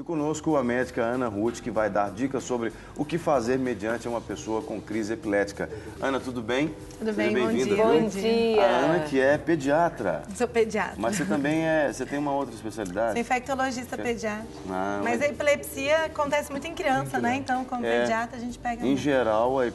E conosco a médica Ana Ruth, que vai dar dicas sobre o que fazer mediante uma pessoa com crise epilética. Ana, tudo bem? Tudo bem, bom dia. Bom dia. A Ana que é pediatra. Sou pediatra. Mas você também você tem uma outra especialidade? Sou infectologista pediatra. Ah, mas a epilepsia acontece muito em criança, né? Então, como pediatra, a gente pega... Em geral, a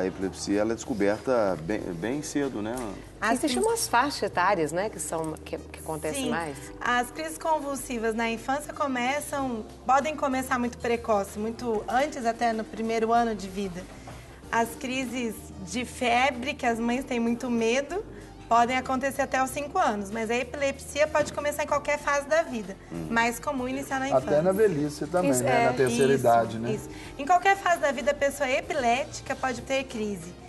epilepsia ela é descoberta bem cedo, né? Existem umas faixas etárias, né, que acontecem mais. As crises convulsivas na infância podem começar muito precoce, muito antes até no primeiro ano de vida. As crises de febre, que as mães têm muito medo, podem acontecer até os 5 anos, mas a epilepsia pode começar em qualquer fase da vida. Mais comum iniciar na infância. Até na velhice também, né? Na terceira idade, né? Isso. Em qualquer fase da vida, a pessoa epilética pode ter crise.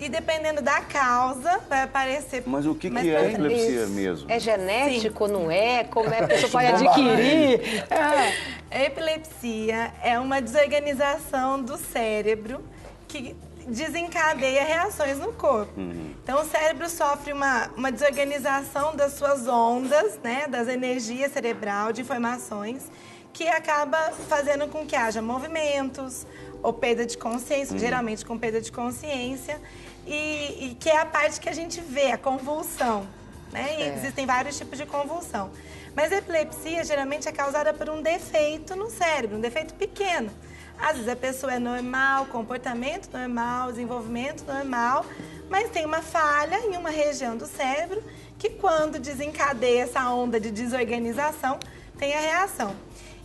E dependendo da causa, vai aparecer... Mas o que é epilepsia mesmo? É genético, não é? Como é que a pessoa pode adquirir? A epilepsia é uma desorganização do cérebro que desencadeia reações no corpo. Então, o cérebro sofre uma desorganização das suas ondas, né, das energias cerebral, de informações, que acaba fazendo com que haja movimentos ou perda de consciência, geralmente com perda de consciência, e que é a parte que a gente vê, a convulsão, né? E existem vários tipos de convulsão. Mas a epilepsia geralmente é causada por um defeito no cérebro, um defeito pequeno. Às vezes a pessoa é normal, comportamento normal, desenvolvimento normal, mas tem uma falha em uma região do cérebro que, quando desencadeia essa onda de desorganização, tem a reação.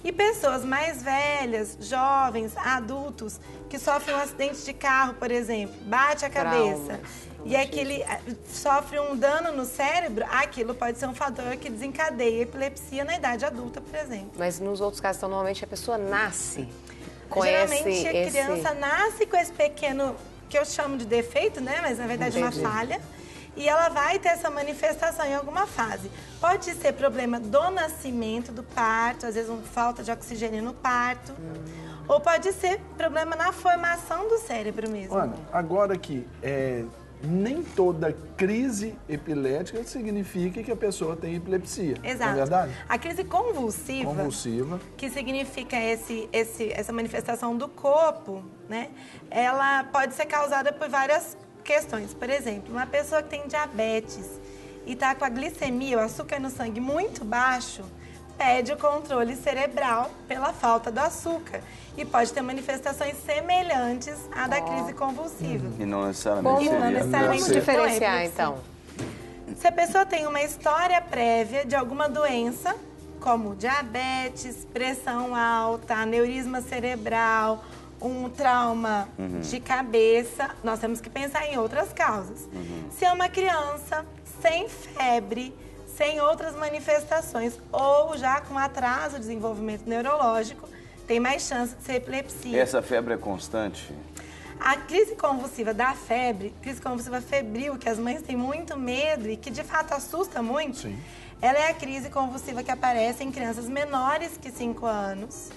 E pessoas mais velhas, jovens, adultos, que sofrem um acidente de carro, por exemplo, bate a cabeça e aquele sofre um dano no cérebro, aquilo pode ser um fator que desencadeia a epilepsia na idade adulta, por exemplo. Mas nos outros casos, então, normalmente a pessoa nasce com Geralmente a criança nasce com esse pequeno, que eu chamo de defeito, né? Mas na verdade é uma falha. E ela vai ter essa manifestação em alguma fase. Pode ser problema do nascimento, do parto, às vezes falta de oxigênio no parto. Ou pode ser problema na formação do cérebro mesmo. Ana, agora que nem toda crise epilética significa que a pessoa tem epilepsia. Exato. Não é verdade? A crise convulsiva, que significa essa manifestação do corpo, né? Ela pode ser causada por várias questões. Por exemplo, uma pessoa que tem diabetes e está com a glicemia, o açúcar no sangue muito baixo, perde o controle cerebral pela falta do açúcar e pode ter manifestações semelhantes à da crise convulsiva. E não necessariamente Vamos diferenciar, então. Se a pessoa tem uma história prévia de alguma doença, como diabetes, pressão alta, aneurisma cerebral, um trauma de cabeça, nós temos que pensar em outras causas. Se é uma criança sem febre, sem outras manifestações, ou já com atraso de desenvolvimento neurológico, tem mais chance de ser epilepsia. Essa febre é constante? A crise convulsiva da febre, crise convulsiva febril, que as mães têm muito medo e que de fato assusta muito, ela é a crise convulsiva que aparece em crianças menores que 5 anos,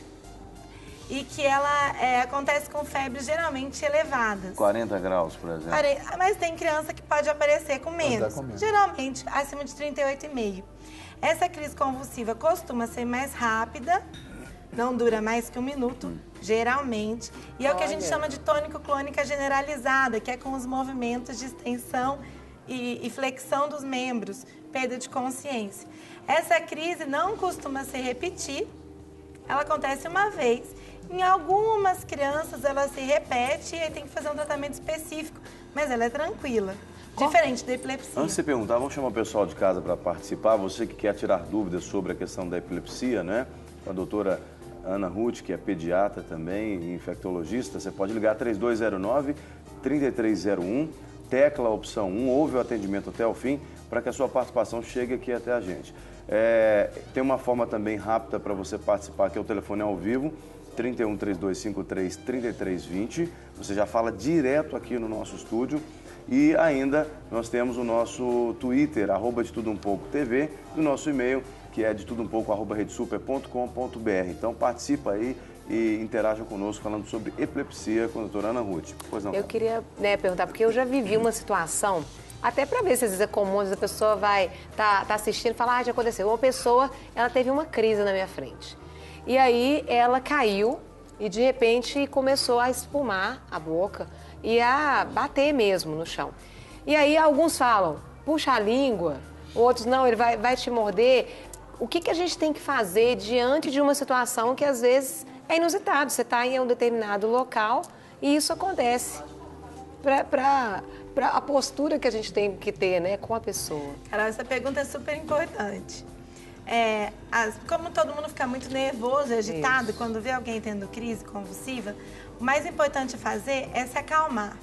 e que ela acontece com febres geralmente elevadas. 40 graus, por exemplo. Mas tem criança que pode aparecer com menos, geralmente acima de 38,5. Essa crise convulsiva costuma ser mais rápida, não dura mais que 1 minuto, geralmente. E é o que a gente chama de tônico-clônica generalizada, que é com os movimentos de extensão e flexão dos membros, perda de consciência. Essa crise não costuma se repetir, ela acontece uma vez. Em algumas crianças ela se repete e aí tem que fazer um tratamento específico, mas ela é tranquila, diferente da epilepsia. Antes de você perguntar, vamos chamar o pessoal de casa para participar. Você que quer tirar dúvidas sobre a questão da epilepsia, né? A doutora Ana Ruth, que é pediatra também e infectologista, você pode ligar 3209-3301, tecla a opção 1, ouve o atendimento até o fim, para que a sua participação chegue aqui até a gente. Tem uma forma também rápida para você participar, que é o telefone ao vivo, 31-3253-3320. Você já fala direto aqui no nosso estúdio. E ainda nós temos o nosso Twitter, @detudoumpouco.tv, e o nosso e-mail, que é detudoumpouco@redesuper.com.br. Então participa aí e interaja conosco falando sobre epilepsia com a doutora Ana Ruth. Pois não? Eu queria perguntar, porque eu já vivi uma situação, até para ver se às vezes é comum, às vezes a pessoa vai tá assistindo e fala, já aconteceu. Uma pessoa, ela teve uma crise na minha frente. E aí ela caiu e de repente começou a espumar a boca e a bater mesmo no chão. E aí alguns falam, puxa a língua, outros não, ele vai te morder. O que a gente tem que fazer diante de uma situação que às vezes é inusitado? Você está em um determinado local e isso acontece. Para a postura que a gente tem que ter, né, com a pessoa. Carol, essa pergunta é super importante. Como todo mundo fica muito nervoso e agitado quando vê alguém tendo crise convulsiva, o mais importante a fazer é se acalmar.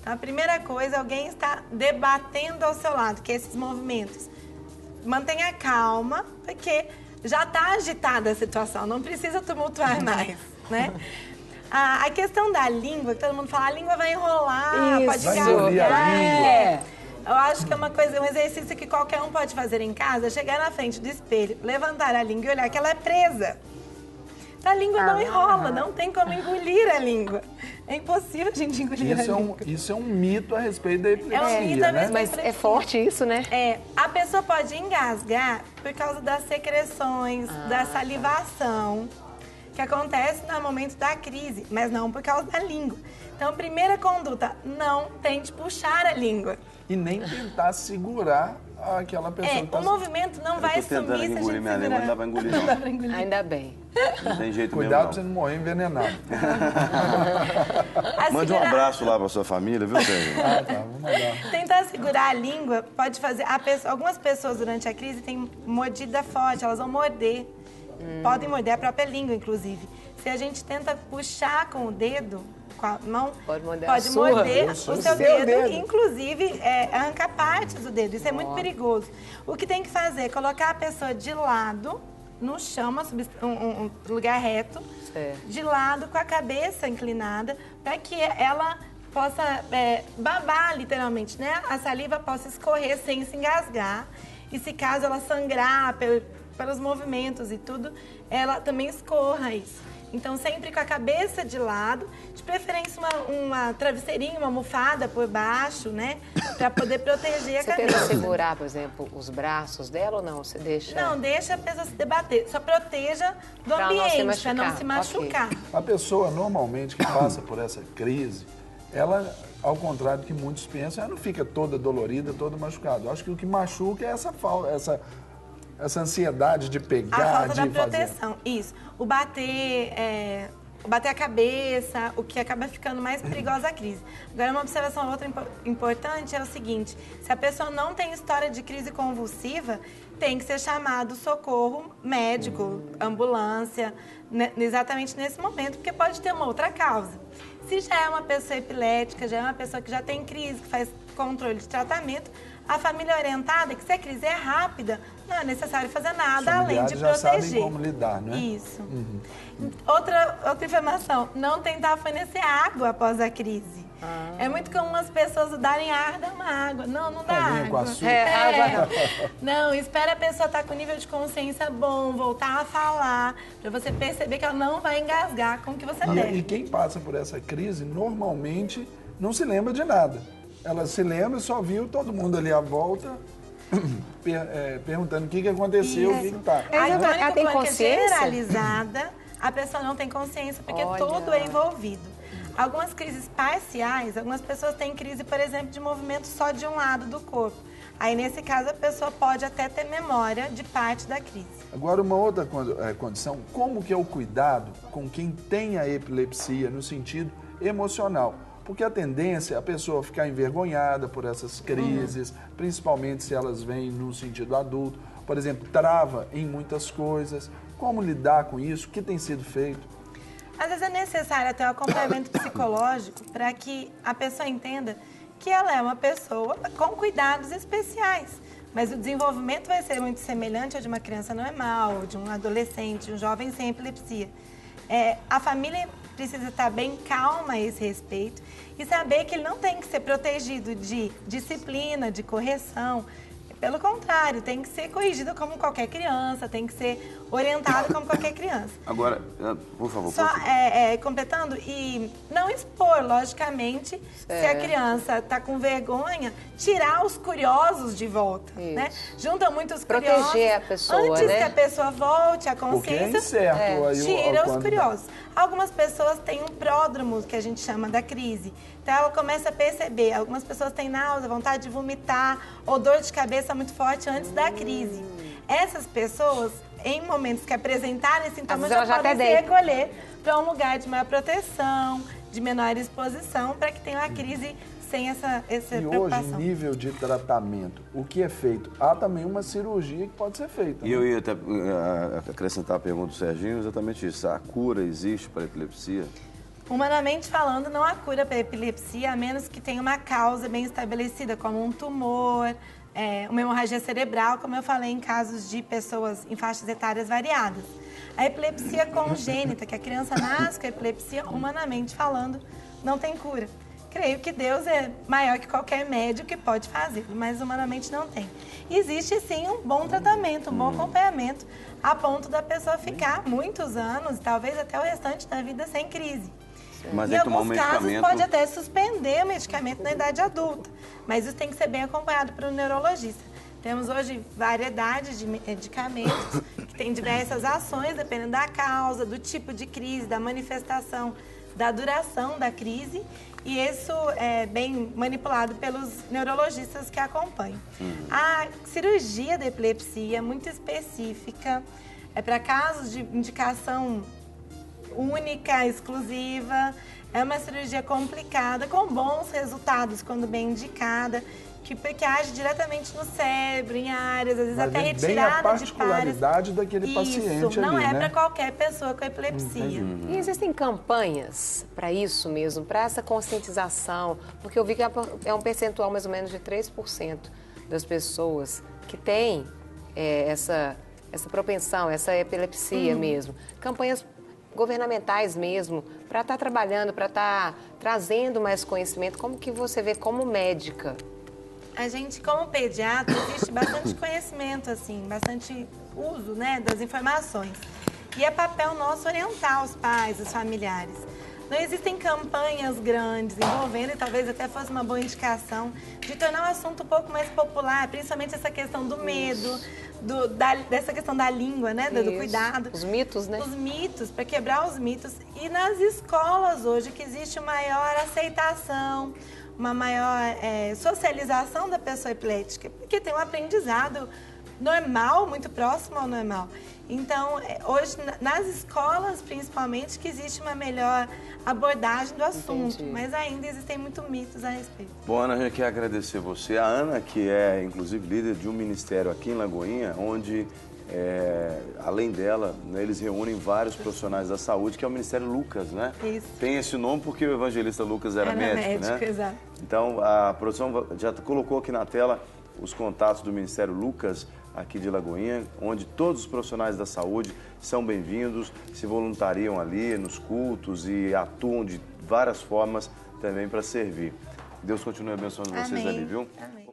Então, a primeira coisa, alguém está debatendo ao seu lado, que é esses movimentos. Mantenha calma, porque já está agitada a situação, não precisa tumultuar mais, né? A questão da língua, que todo mundo fala, a língua vai enrolar, pode engasgar. Eu acho que é uma coisa, um exercício que qualquer um pode fazer em casa, chegar na frente do espelho, levantar a língua e olhar que ela é presa. A língua não enrola, não tem como engolir a língua. É impossível a gente engolir a língua. Isso é um mito a respeito da epilepsia, é um mito a né? Mas é forte isso, né? A pessoa pode engasgar por causa das secreções, da salivação, que acontece no momento da crise, mas não por causa da língua. Então, primeira conduta, não tente puxar a língua. E nem tentar segurar aquela pessoa que tá... O movimento não vai sumir se a gente engolir minha língua, não dá pra engolir, não dá pra engolir. Ainda bem. Não tem jeito Cuidado pra mesmo, você não morrer envenenado. Mande um abraço lá pra sua família, viu, Sérgio? Tá, vamos lá. Tentar segurar a língua pode fazer... Algumas pessoas durante a crise têm mordida forte, elas vão morder. Podem morder a própria língua, inclusive. Se a gente tenta puxar com o dedo, com a mão, pode morder o seu dedo, inclusive arrancar partes do dedo. Isso é muito perigoso. O que tem que fazer é colocar a pessoa de lado, no chão, um lugar reto, de lado, com a cabeça inclinada, para que ela possa babar, literalmente, né? A saliva possa escorrer sem se engasgar. E se caso ela sangrar pelos movimentos e tudo, ela também escorra isso. Então, sempre com a cabeça de lado, de preferência uma travesseirinha, uma almofada por baixo, né? Para poder proteger a cabeça. Você tenta segurar, por exemplo, os braços dela ou não? Você deixa... Não, deixa a pessoa se debater. Só proteja do ambiente, para não se machucar. Okay. A pessoa, normalmente, que passa por essa crise, ela, ao contrário do que muitos pensam, ela não fica toda dolorida, toda machucada. Eu acho que o que machuca é essa ansiedade de pegar, a falta de da proteção, isso. O bater a cabeça, o que acaba ficando mais perigosa a crise. Agora, uma observação outra importante é o seguinte, se a pessoa não tem história de crise convulsiva, tem que ser chamado socorro médico, ambulância, exatamente nesse momento, porque pode ter uma outra causa. Se já é uma pessoa epilética, já é uma pessoa que já tem crise, que faz controle de tratamento, a família orientada, que se a crise é rápida, não é necessário fazer nada além de já proteger. sabem como lidar, né? Isso. Outra informação, não tentar fornecer água após a crise. É muito comum as pessoas darem ar, dá uma água. Não dá água. Com açúcar. Água não, espera a pessoa estar com nível de consciência bom, voltar a falar, para você perceber que ela não vai engasgar com o que você der. E quem passa por essa crise, normalmente, não se lembra de nada. Ela se lembra, só viu todo mundo ali à volta, perguntando o que aconteceu, o que está. Ela tem consciência? Generalizada, a pessoa não tem consciência, porque tudo é envolvido. Algumas crises parciais, algumas pessoas têm crise, por exemplo, de movimento só de um lado do corpo. Aí, nesse caso, a pessoa pode até ter memória de parte da crise. Agora, uma outra condição, como que é o cuidado com quem tem a epilepsia no sentido emocional? Porque a tendência é a pessoa ficar envergonhada por essas crises, principalmente se elas vêm no sentido adulto. Por exemplo, trava em muitas coisas. Como lidar com isso? O que tem sido feito? Às vezes é necessário ter um acompanhamento psicológico para que a pessoa entenda que ela é uma pessoa com cuidados especiais. Mas o desenvolvimento vai ser muito semelhante ao de uma criança normal, de um adolescente, de um jovem sem epilepsia. A família precisa estar bem calma a esse respeito e saber que ele não tem que ser protegido de disciplina, de correção. Pelo contrário, tem que ser corrigido como qualquer criança, tem que ser orientado como qualquer criança. Agora, por favor. Só completando, e não expor, logicamente, se a criança está com vergonha, tirar os curiosos de volta, né? Junta muitos curiosos. Proteger a pessoa, antes né? que a pessoa volte à consciência, porque é incerto. Aí tira os curiosos. Algumas pessoas têm um pródromo, que a gente chama da crise. Então, ela começa a perceber. Algumas pessoas têm náusea, vontade de vomitar ou dor de cabeça muito forte antes da crise. Essas pessoas, em momentos que apresentarem sintomas, já podem se recolher para um lugar de maior proteção, de menor exposição, para que tenha uma crise sem essa preocupação. E hoje, nível de tratamento, o que é feito? Há também uma cirurgia que pode ser feita. E eu ia até acrescentar a pergunta do Serginho, exatamente isso. A cura existe para a epilepsia? Humanamente falando, não há cura para a epilepsia, a menos que tenha uma causa bem estabelecida, como um tumor, uma hemorragia cerebral, como eu falei em casos de pessoas em faixas etárias variadas. A epilepsia congênita, que a criança nasce com a epilepsia, humanamente falando, não tem cura. Creio que Deus é maior que qualquer médico que pode fazer, mas humanamente não tem. Existe sim um bom tratamento, um bom acompanhamento, a ponto da pessoa ficar muitos anos, talvez até o restante da vida sem crise. Mas em alguns casos pode até suspender o medicamento na idade adulta, mas isso tem que ser bem acompanhado por um neurologista. Temos hoje variedade de medicamentos que têm diversas ações, dependendo da causa, do tipo de crise, da manifestação, da duração da crise, e isso é bem manipulado pelos neurologistas que acompanham. A cirurgia da epilepsia é muito específica, é para casos de indicação única, exclusiva, é uma cirurgia complicada, com bons resultados quando bem indicada, porque age diretamente no cérebro, em áreas, às vezes até retirada de a particularidade daquele paciente. Isso, não ali, é né? para qualquer pessoa com epilepsia. E existem campanhas para isso mesmo, para essa conscientização? Porque eu vi que é um percentual mais ou menos de 3% das pessoas que têm essa propensão, essa epilepsia mesmo. Campanhas governamentais mesmo, para estar trabalhando, para estar trazendo mais conhecimento. Como que você vê como médica? A gente, como pediatra, existe bastante conhecimento, assim, bastante uso, né, das informações. E é papel nosso orientar os pais, os familiares. Não existem campanhas grandes envolvendo, e talvez até fosse uma boa indicação, de tornar o assunto um pouco mais popular, principalmente essa questão do medo, dessa questão da língua, né, do cuidado. Os mitos, né? Os mitos, para quebrar os mitos. E nas escolas hoje, que existe uma maior aceitação, uma maior socialização da pessoa epilética, porque tem um aprendizado normal, muito próximo ao normal. Então, hoje, nas escolas, principalmente, que existe uma melhor abordagem do assunto. Entendi. Mas ainda existem muitos mitos a respeito. Bom, Ana, a gente quer agradecer você. A Ana, que é, inclusive, líder de um ministério aqui em Lagoinha, onde, além dela, né, eles reúnem vários profissionais da saúde, que é o Ministério Lucas, né? Isso. Tem esse nome porque o evangelista Lucas era médico, né? Exato. Então, a produção já colocou aqui na tela os contatos do Ministério Lucas, aqui de Lagoinha, onde todos os profissionais da saúde são bem-vindos, se voluntariam ali nos cultos e atuam de várias formas também para servir. Deus continue abençoando vocês ali, viu? Amém.